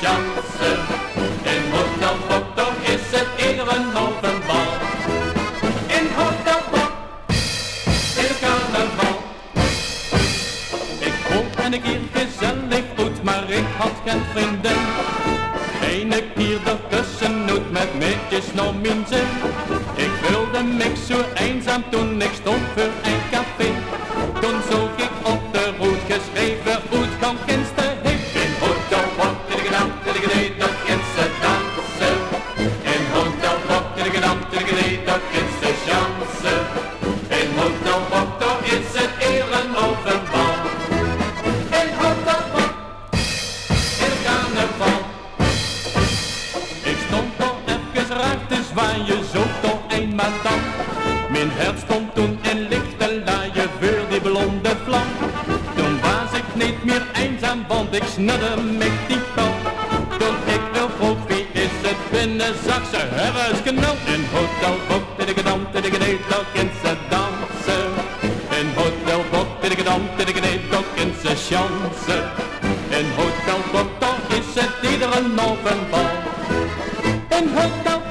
chance. In Hotel Bokto is het iedere openbal. In Hotel Bok is het carnaval. Ik vond en ik hier gezellig goed, maar ik had geen vriendin. Ene keer ertussen noot met meetjes nog min zin. Ik wilde me zo eenzaam toen ik stond voor een café. Toen zoek ik op de route geschreven uitgang kinste hip. In Hotel Bok, tiddigedam, dat kind ze dansen. In Hotel Bok, tiddigedam, dat kind ze chance. In Hotel Bok, daar is het eer een openbal. In Hotel Bok is het carnaval. Ik stond al even raar te zwaaien, zo toch een madame. Mijn hart stond toen in lichte laaien voor die blonde vlam. Toen was ik niet meer eenzaam, want ik snudde met die kop. Toen ik wel vroeg wie is het binnen, zag ze hebben eens genoeg. In Hotel Bok, tiddigedam, dat kind ze dansen. In Hotel Bok, tiddigedam, dat kind ze chance. In Hotel Bok, toch is het iedere openbal. In Hotel